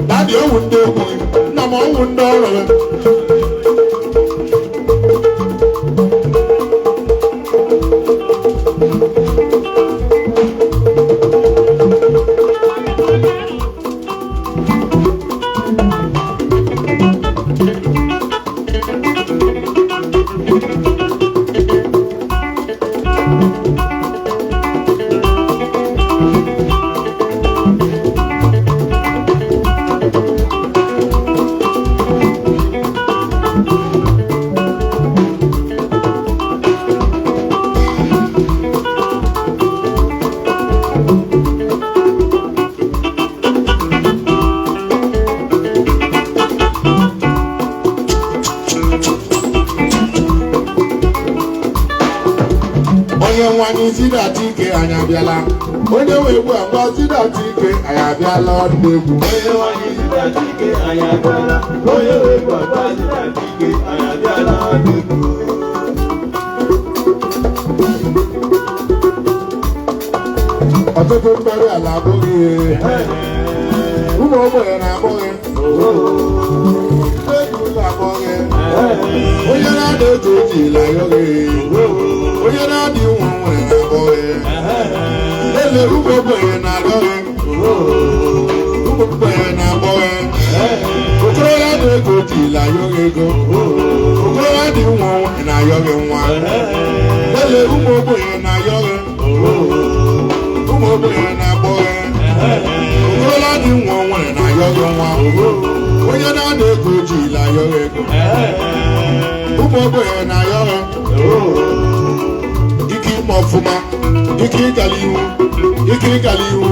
Daddy, I wouldn't do it. No more wouldn't do it. Zidatike Ayabiala. Onye webu agba Zidatike Ayabiala ndegwu. Onye wani Zidatike Ayabiala. Onye webu agba Zidatike Ayabiala ndegwu. Ọtụtụ mkpere ala abụghị. Ụmụ ogbenye na-abụghị. Ndegwu na-abụghị. Onye na-adị otu ojii ayọghị. Onye na-adị nwa nwere na-abụghị. Ele ụmụ ogbenye na-arịọghị. Ụmụ ogbenye na-abụghị. Okorobịa dị ego ojii ayọghị ego. Okorobịa dị nwa nwere na-ayọghị nwa. Ele ụmụ ogbenye na-ayọghị. Ụmụ ogbenye na-abụghị. Okorobịa dị nwa nwere na-ayọghị nwa. Onye na-adị ego ojii ayọghị ego. Ụmụ ogbenye na-ayọghị. Ike ime ọfụma, ike ịgala ihu, ike ịgala ihu,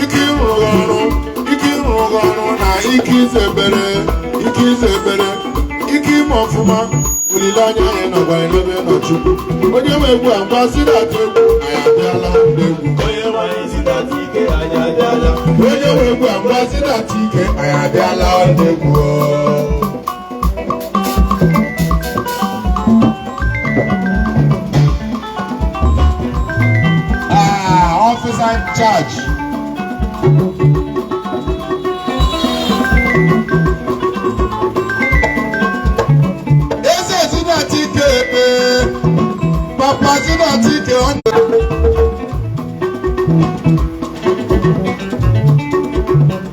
ike ịrụrụ ọrụ, ike ịrụrụ ọrụ na ike ize ebere, ike ize ebere, ike ime ọfụma, olileanya anyị nọgwa n'ebe nọ Chukwu. Onye nwe egwu a mgba Zidat egwu anyị abịala n'egwu. Onye wani Zidatike Ayabiala. Onye nwe egwu a mgba Zidatike anyị abịala n'egwu. Officer in charge. Eze Zidatike Papa Zidatike on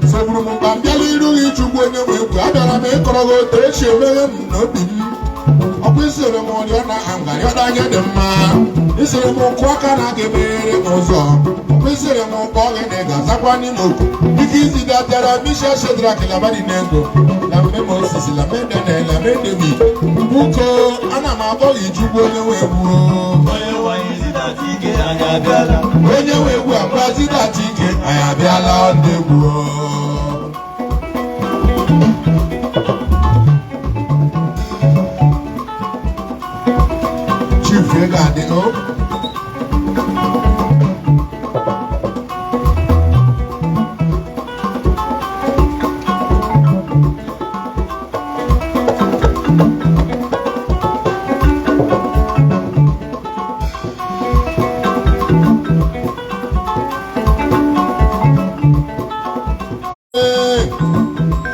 Seburu m ka m bịala iru gị Chukwu onye nwe egwu abịara m ịkọrọ gị otu esi emeghe m n'obi m. Ọkwa isiri m ọrịọ na ngarịọda anya dị mma. Isiri m ụkwụ aka na aga emeghere m ụzọ. Isiri m ụkwụ ọghị na ị ga-azakwa n'ime okwu. Ike izi datara Misha Shedrak Labadi Nego. Na mme m osisi la mende na la mende mi. Buko ana m akpọ gị Chukwu onye nwe egwu. Onye wani Zidatike Ayabiala. Onye nwe egwu agba Zidatike Ayabiala ndegwu. Chief Egadi o.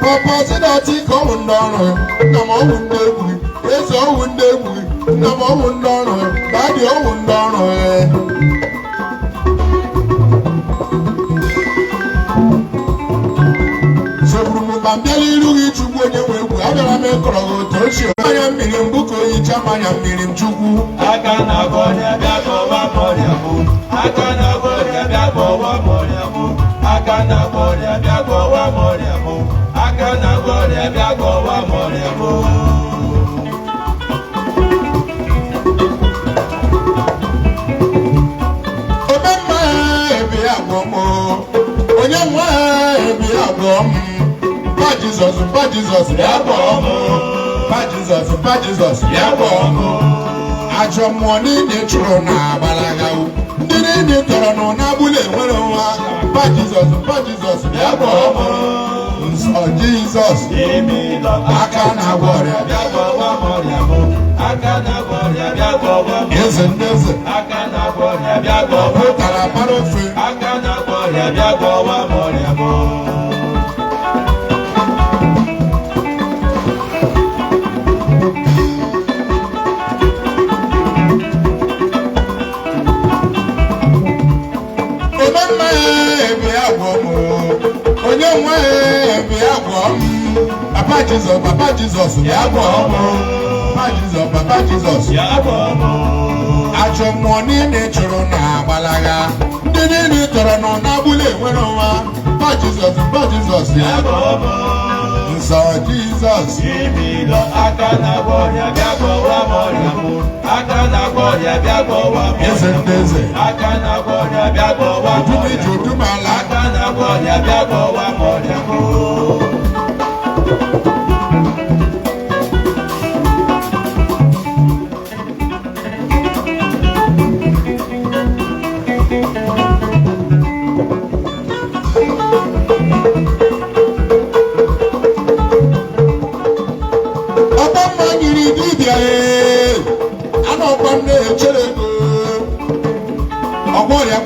Papa Zidatike ọwụ ndị ọrụ nna m ọwụ ndị egwu eze ọwụ ndị egwu nna m ọwụ ndị ọrụ dadị ọwụ ndị ọrụ seburu m ka m bịala iru gị Chukwu onye nwe egwu abịara m ịkọrọ gị otu o si mmanya mmiri mbụ ka oyicha mmanya mmiri m Chukwu aka na-agba ọrịa bịa kpọwa m ọrịa mụ aka na-agba ọrịa bịa kpọwa m ọrịa mụ aka na-agba ọrịa bịa kpọwa m ọrịa mụ aka na-agba ọrịa bịa kpọwa m ọrịa mụ. Omemma ebi agwọ m onye nwa ebi agwọ m ma Jizọs Jesus, Mpa Jesus, yabọ ọmụ. Mpa Jesus, Mpa Jesus, yabọ ọmụ. Ajọ mmụọ niile chụrụ na-agbalaga o. Ndị niile tọrọ nọ n'abụlé nwere nwa. Mpa Jesus, Mpa Jesus, yabọ ọmụ. Nsọ Jesus, aka na-agwọ ọrịa. Eze ndị eze. Ọ pụtara mara ofe. Papa Jesus, Papa Jesus, yabọ ọmụ. Papa Jesus, Papa Jesus, yabọ ọmụ. Ajọ mmụọ niile chụrụ na-agbalaga. Ndị niile tọrọ nọ n'abụlé nwere nwa. Papa Jesus, Papa Jesus, yabọ ọmụ. Nsọ Jesus. Eze ndị eze. Odume ji odume ala.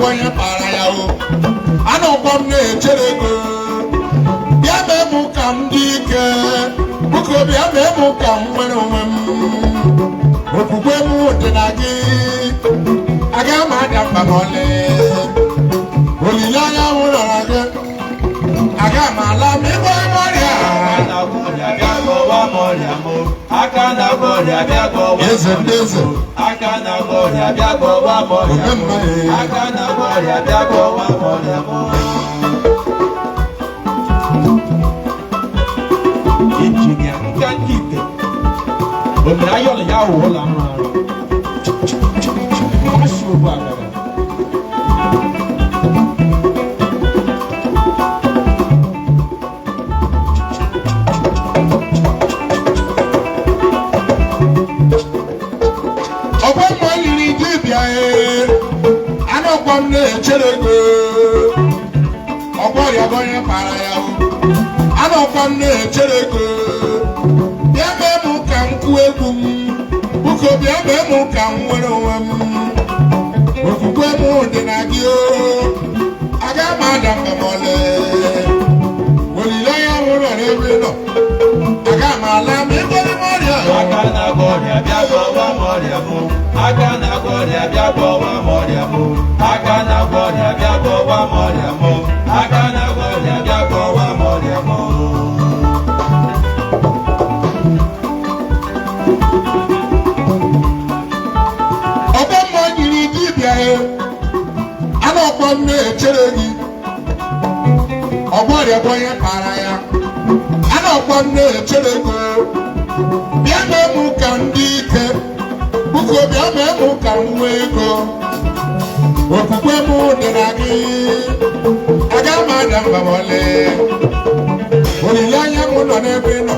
Onye kpara ya o anọkwa m na-echere ego bịa mee mụ ka m dị ike bụko bịa mee mụ ka m nwere onwe m okwukwe m dị na gị aga m ada mba m ọlị olileanya m nọ na gị aga m ala m ịgba ọrịa eze ndị eze Injinia nka nkite omere ayọrọ ya ụlọ mmadụ asị ugbu a gara anọkwa m na-echere ego ọgwọrịa onye kpara ya o anọkwa m na-echere ego bịa mee mụ ka m kwuo egwu m bụko bịa mee mụ ka m nwere onwe m okwukwe m dị na gị o aga m ada mba m ọlị olileanya m nọ n'ebe nọ aga m ala m ịgọrị m ọrịa aka na-agwọ ọrịa bịa gọwa m ọrịa m aka na-agwọ ọrịa bịa gọwa m ọrịa m aka na-agwọ ọrịa bịa gọwa m ọrịa m aka na-agwọ ọrịa bịa gọwa m ọrịa m ọbọ mmụọ nyiri dibịa ya anọkwa m na-echere gị ọgwọrịa bụ onye kpara ya anọkwa m na-echere gị bịa mee mụ ka ndị ike bụko bịa mee mụ ka m nwee ego okwukwe m dị na gị aga m ada mba m ọlị olileanya m nọ n'ebe nọ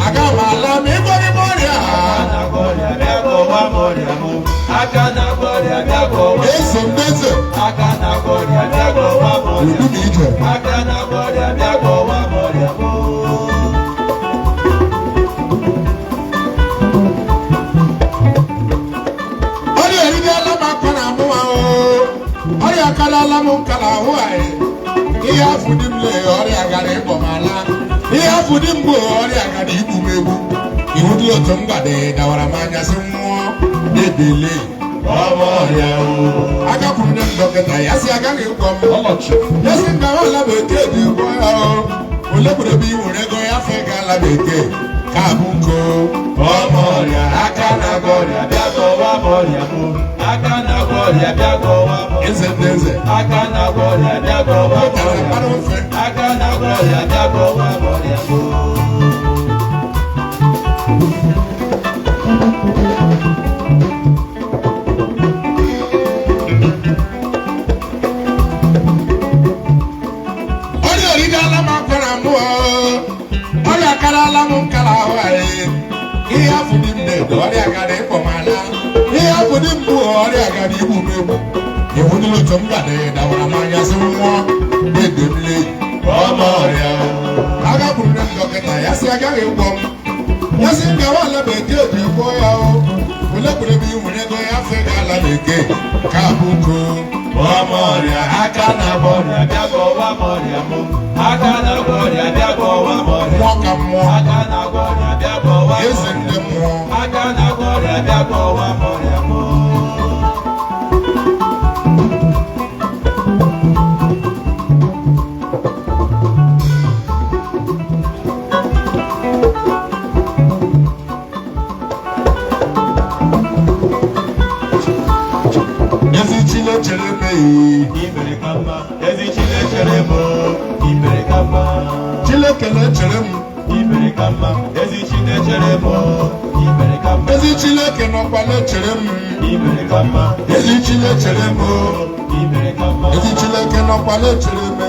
aga m ala m ịgọrị m ọrịa eze mbeze udu na ije ọrịa erigaala m akwa na amụ ahụ ọrịa akalala m nkala ahụ anyị ihe afụ dị m lee ọrịa gara ịkpọ m ala ihe afụ dị m gboo ọrịa gara igbu m egbu ihu dị otu m gbade dawara m anya sị mmụọ na-ebele agakwuru nne m dọkịta ya sị agaghị ịgwọ m ya sị nka ala bekee dị gwọ ya ole gburu ebe i nwere ego ya fe ga ala bekee ka abụ nko aka na-agwọ ọrịa bịa gọwa m ọrịa m aka na-agwọ ọrịa bịa gọwa m eze ndị eze aka na-agwọ ọrịa bịa gọwa m aka na-agwọ ọrịa bịa gọwa m ọrịa m ala m nkala ahụ anyị ihe afọ dị m na-edo ọrịa gara ịkpọ m anya ihe afọ dị m bụ ọrịa gara igbu m egbu iwu ndị otu m gara dawara m anya si nwụọ na-ede m leyi ọma ọrịa agakwuru m dọkịta ya si agaghị ịgwọ m ya si ngawa ala bekee ji gwọọ ya o ole kwere m iwere ego ya fe ga ala bekee ka abụko ọma ọrịa aka na-agba ọrịa bịa gwọwa m ọrịa m aka na-agba ọrịa bịa gwọwa m ọrịa mmụọ ka mmụọ aka na-agba ọrịa bịa gwọwa m eze ndị mmụọ aka na-agba ọrịa bịa gwọwa m ọrịa m ezi chile chere m imere ka mma ezi chile chere m imere ka mma chile kele chere m imere ka mma ezi chile chere m imere ka mma ezi chileke nọkwale chere m imere ka mma ezi chile chere m imere ka mma ezi chileke nọkwale chere m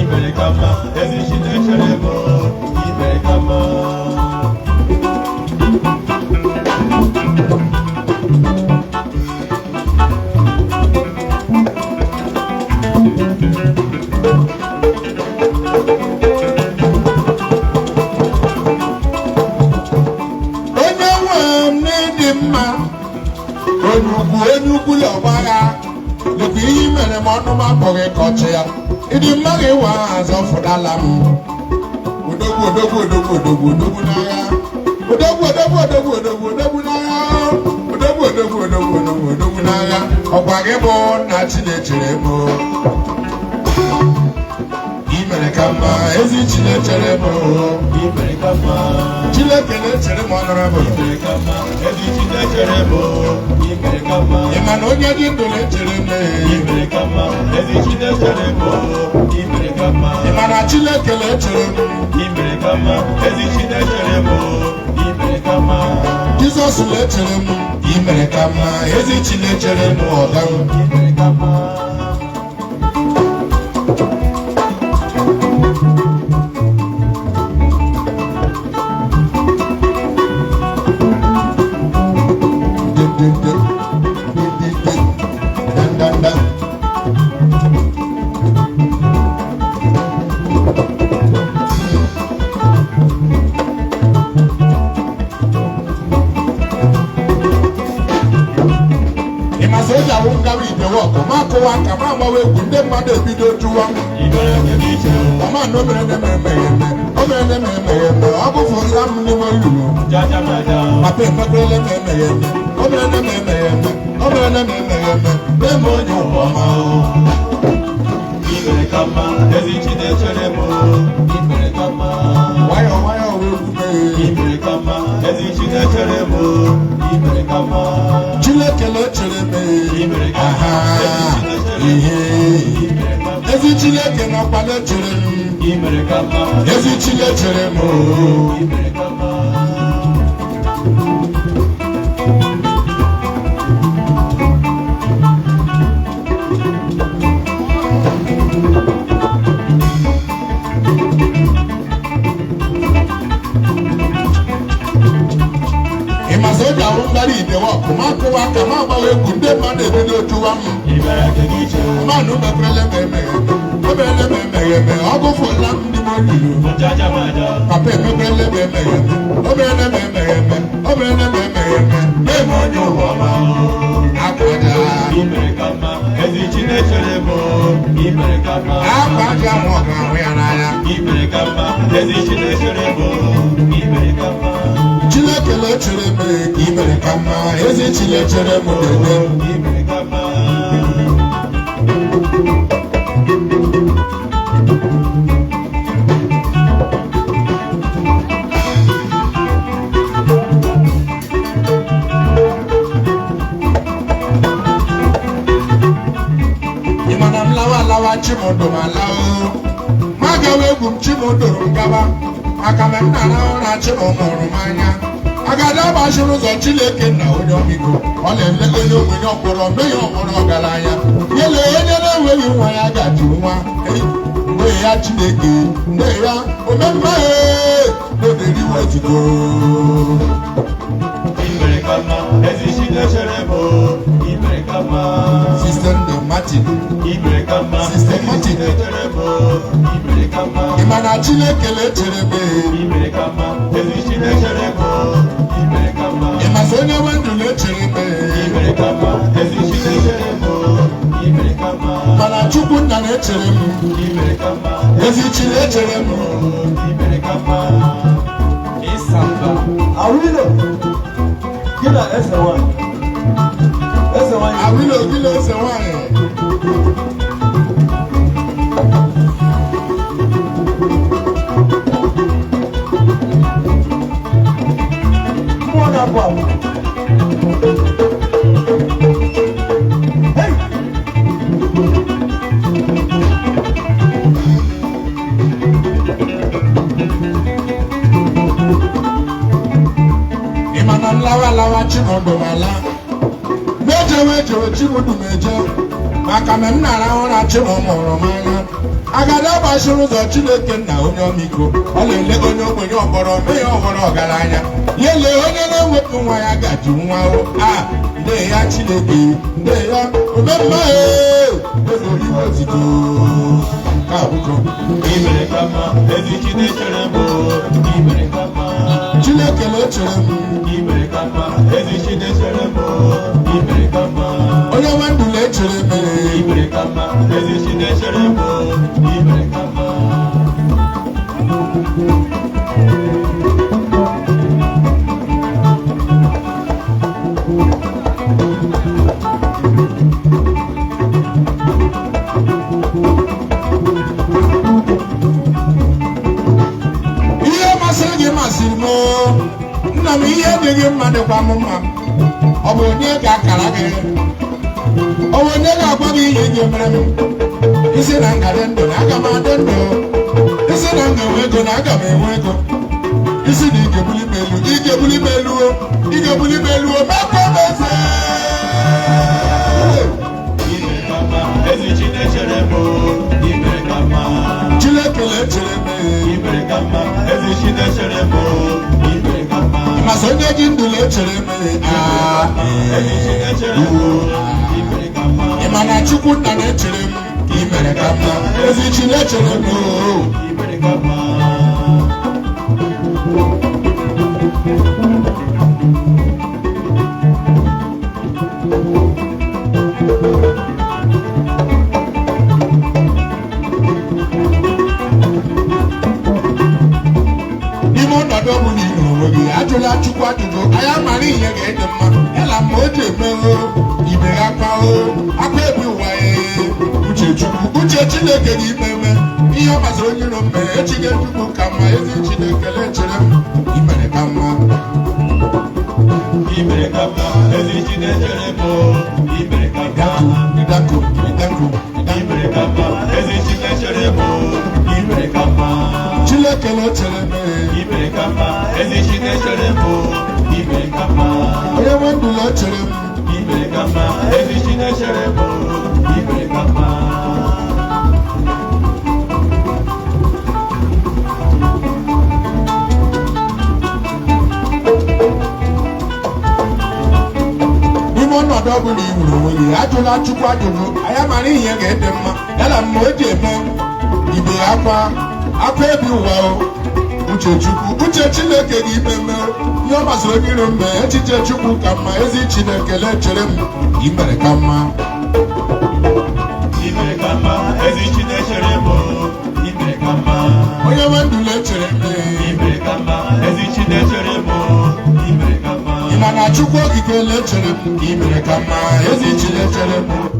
imere ka mma ezi chile chere m imere ka mma onye ukwu ya ọgbagha lekwa ihe mere m ọnụ m akpọghị kọchị ya ịdị mma gị ịwa azọ fụdala m odogwu odogwu odogwu odogwu odogwu n'agha odogwu odogwu odogwu odogwu odogwu n'agha odogwu odogwu odogwu odogwu odogwu n'agha ọkwa gị bụ nna Chinechere m imere ka mma ezi Chinechere m imere ka mma Chineke na-echere m ọnọrọ bụ imere ka mma ezi Chinechere m imere ka mma ị ma na onye dị ndụ na-echere m imere ka mma ezi Chinechere m imere ka mma ị ma na Chineke na-echere m imere ka mma ezi Chinechere m imere ka mma Jizọs na-echere m imere ka mma ezi Chinechere m ọga m imere ka mma ịmasị awụ ngawa idewe ọkụ ma akụwa aka ma agbawa egwu ndị mmadụ ebido jụwa ọma na o mere na emeghe eme o mere na emeghe eme ọ bụfụla m n'ime olulu papa emekwele m emeghe eme o mere na emeghe eme o mere na emeghe eme na-eme onye ụwa ọma imere ka mma ezi Chinechere m imere ka mma nwayọọ nwayọọ wee kwube imere ka mma ezi Chinechere m imere ka mma Chineke na-echere m imere ka mma ihe ezi Chineke nọkwa na-echere m imere ka mma ezi Chinechere m imere ka mma ịmasị oji ahụ ngara idewe ọkụ ma akụwa aka ma agbawa egwu ndị mmadụ ebido jụwa m mmanụ mekwele m emeghe eme o merele m emeghe eme ọ gụfụla m ndị m olulu papa emekwele m emeghe eme o merele m emeghe eme o merele m emeghe eme na-eme onye ụwa ọma akwaja imere ka mma ezi Chinechere m imere ka mma akwaja m ọ ga-ahụ ya n'anya imere ka mma ezi Chinechere m imere ka mma Chineke na-echere m ka imere ka mma ezi Chinechere m na-ede imere ka mma ị ma na m lawa alawa Chimodo ma lao ma gawa egwu m Chimodoro ngaba maka na m na-arahụ ụra Chimomụrụ m anya agada gbachiri ụzọ Chineke na onye ọmịiko ọ na-elele onye ogbenye ọkpọrọ mee ya ọkpọrọ ọgaranya nyele onye na-enweghị nwa ya gaji nwa mgbe ya Chineke nne ya omemma n'oderi wetiko Ibere kama ezi Chineke mo Ibere kama Sister Martin Ibere kama Sister Martin Ibere kama Imana Chineke lecherebe Ibere kama ezi Chineke mo Ibere kama Imazonye wendu lecherebe Ibere kama ezi Chineke mo Ibere kama Mana Chukwu nna lechere m Ibere kama ezi chi lechere m Ibere kama Isamba Awilo Gina ese wani Awilo gila ese wani Mwana kwa Hey Imana lawa chinondo wala meje chimudu meje maka na m na-arahụ na chimụmụrụ m anya agada gbachiri ụzọ Chineke nna onye ọmịiko ọ na-ele onye ogbenye ọkpọrọ mee ya ọhụrụ ọgaranya ya lee onye na-ewepụ nwa ya gaji nwa nde ya Chineke nde ya omemma ezoriwe ozito ka abụkọ Ibere kama ezi Chineke mo Ibere kama Chineke lechere m Ibere kama ezi Chineke mo Ibere kama onye nwe ndụ lechere m Ibere kama ezi Chineke mo Ibere kama ihe masịrị gị masịrị m nna m ihe dị gị mma dịkwa m mma ọ bụ onye ga-akara gị ọ bụ onye ga-agwa gị ihe ị ga-emere m isi na ngadị ndụ na aga m adị ndụ isi na nga enwe ego na aga m enwe ego isi na igebuli m elu igebuli m elu igebuli m elu mekwa m eze Ibere kama ezi Chineke mo Ibere kama Chineke lechere m Ibere kama ezi Chineke mo Ibere kama masị onye gị ndụ lechere m ezi Chineke mo Ibere kama ịma na Chukwu nna na-echere m imere ka mma ezi chi na-echere m Ibere kama n'ime ọnọdụ ọ bụla ị nọ onwe gị ajụla Chukwu ajụjụ anyị amara ihe ga-ede mma yala ma o ji emeghe ibere akwa akwa ebi ụwa uche Chukwu uche Chineke gị imeme ihe ọ masịrị onye iro mmere echige Chukwu ka mma ezi Chineke lechere m imere ka mma Ibere kama ezi Chineke mo Ibere kama Idanko Ibere kama ezi Chineke mo Ibere kama Chineke lechere m Ibere kama ezi Chineke mo Ibere kama onye nwe ndụ lechere m Ibere kama ezi Chineke mo Ibere kama n'ime ọnọdụ ọ bụla ị nwere onwe gị ajụla Chukwu ajụjụ anyị amara ihe ga-ede mma yala mma o ji eme ibe akwa ebi ụwa uche Chukwu uche Chineke gị imeme ihe ọ masịrị onye iro mgbe echiche Chukwu ka mma ezi Chineke lechere m imere ka mma Ibere kama ezi Chineke mo Ibere kama onye nwe ndụ lechere m Ibere kama ezi Chineke mo Ibere kama ịma na Chukwu okike lechere m imere ka mma ezi Chineke m